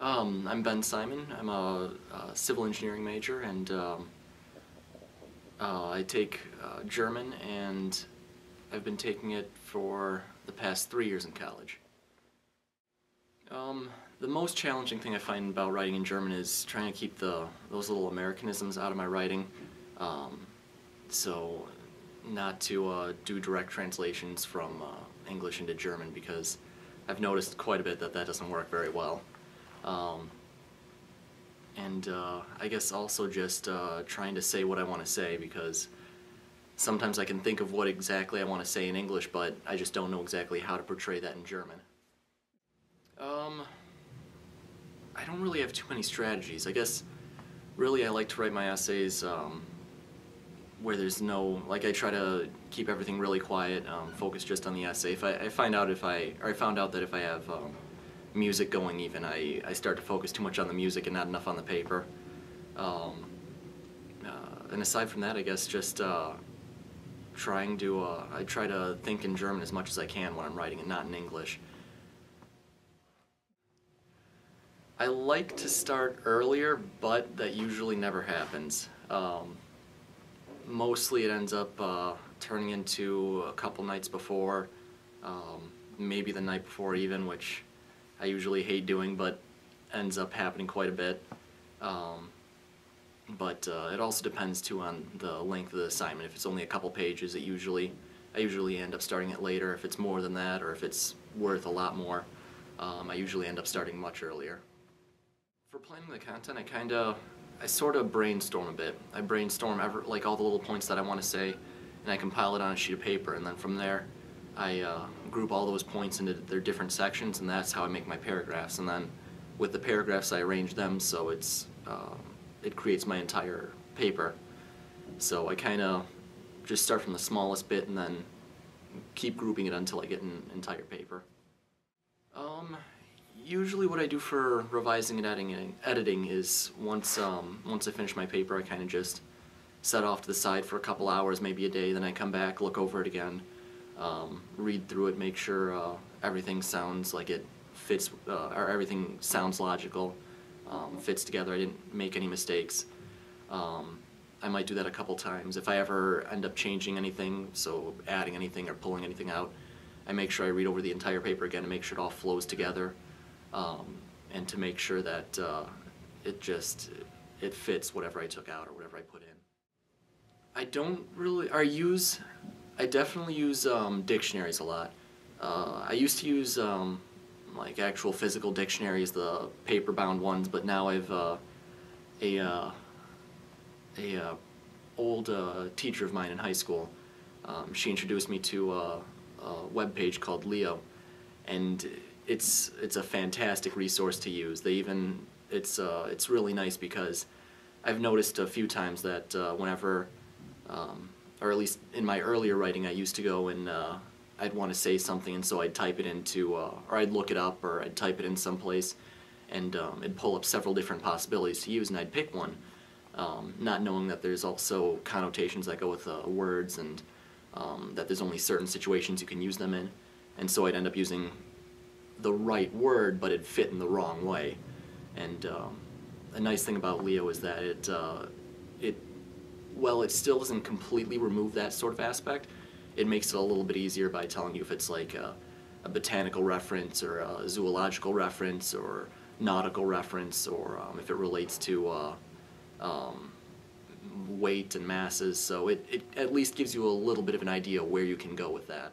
I'm Ben Simon. I'm a civil engineering major, and I take German, and I've been taking it for the past 3 years in college. The most challenging thing I find about writing in German is trying to keep those little Americanisms out of my writing. So not to do direct translations from English into German, because I've noticed quite a bit that doesn't work very well. I guess also just trying to say what I want to say, because sometimes I can think of what exactly I want to say in English, but I just don't know exactly how to portray that in German. I don't really have too many strategies. I guess really I like to write my essays where there's no, like, I try to keep everything really quiet, focus just on the essay. If I found out that if I have music going even, I start to focus too much on the music and not enough on the paper. And aside from that, I guess just trying to, I try to think in German as much as I can when I'm writing and not in English. I like to start earlier, but that usually never happens. Mostly it ends up turning into a couple nights before, maybe the night before even, which I usually hate doing, but ends up happening quite a bit. It also depends too on the length of the assignment. If it's only a couple pages, I usually end up starting it later. If it's more than that, or if it's worth a lot more, I usually end up starting much earlier. For planning the content, I sort of brainstorm a bit. I brainstorm like all the little points that I want to say, and I compile it on a sheet of paper, and then from there I group all those points into their different sections, and that's how I make my paragraphs. And then with the paragraphs I arrange them so it creates my entire paper. So I kind of just start from the smallest bit and then keep grouping it until I get an entire paper. Usually what I do for revising and editing is once I finish my paper, I kind of just set off to the side for a couple hours, maybe a day, then I come back, look over it again, read through it, make sure everything sounds like it fits, or everything sounds logical, fits together, I didn't make any mistakes. I might do that a couple times. If I ever end up changing anything, so adding anything or pulling anything out, I make sure I read over the entire paper again to make sure it all flows together. And to make sure that it fits whatever I took out or whatever I put in. I definitely use dictionaries a lot. I used to use like actual physical dictionaries, the paper-bound ones, but now I've a old teacher of mine in high school. She introduced me to a web page called Leo, and it's a fantastic resource to use. It's really nice because I've noticed a few times that whenever, or at least in my earlier writing, I used to go and I'd want to say something, and so I'd type it into, or I'd look it up, or I'd type it in someplace, and it'd pull up several different possibilities to use, and I'd pick one, not knowing that there's also connotations that go with words, and that there's only certain situations you can use them in, and so I'd end up using the right word, but it fit in the wrong way. And a nice thing about Leo is that while it still doesn't completely remove that sort of aspect, it makes it a little bit easier by telling you if it's like a botanical reference or a zoological reference or nautical reference, or if it relates to weight and masses. So it at least gives you a little bit of an idea where you can go with that.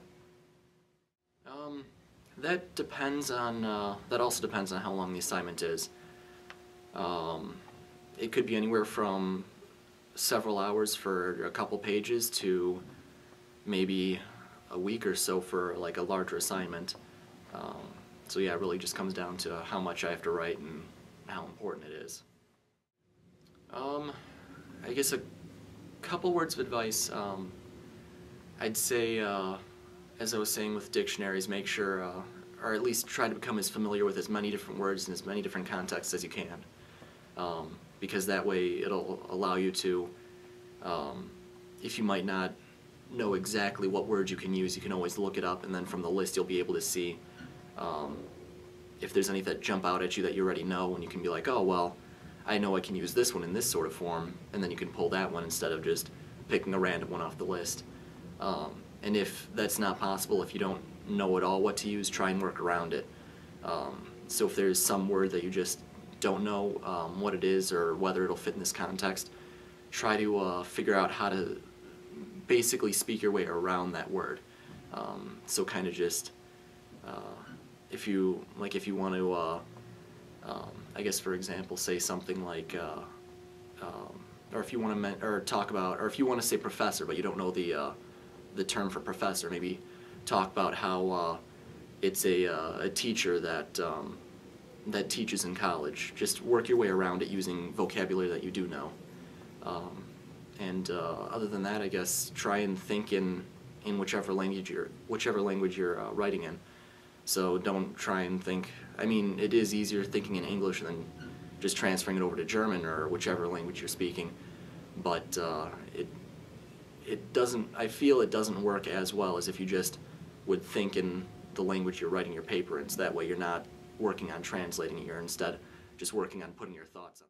That depends on, that also depends on how long the assignment is. It could be anywhere from several hours for a couple pages to maybe a week or so for like a larger assignment. So yeah, it really just comes down to how much I have to write and how important it is. I guess a couple words of advice. I'd say, as I was saying with dictionaries, make sure, or at least try to become as familiar with as many different words and as many different contexts as you can. Because that way it'll allow you to, if you might not know exactly what words you can use, you can always look it up, and then from the list you'll be able to see if there's any that jump out at you that you already know, and you can be like, oh, well, I know I can use this one in this sort of form, and then you can pull that one instead of just picking a random one off the list. And if that's not possible, if you don't know at all what to use, try and work around it. So if there's some word that you just don't know what it is or whether it'll fit in this context, try to figure out how to basically speak your way around that word. So kind of just, if you want to, I guess for example, say something like, or if you want to talk about, or if you want to say professor, but you don't know the term for professor, maybe talk about how it's a teacher that that teaches in college. Just work your way around it using vocabulary that you do know. And other than that, I guess try and think in whichever language you're writing in. So don't try and think. I mean, it is easier thinking in English than just transferring it over to German or whichever language you're speaking. But it doesn't. I feel it doesn't work as well as if you just would think in the language you're writing your paper in. So that way you're not working on translating it. You're instead just working on putting your thoughts on.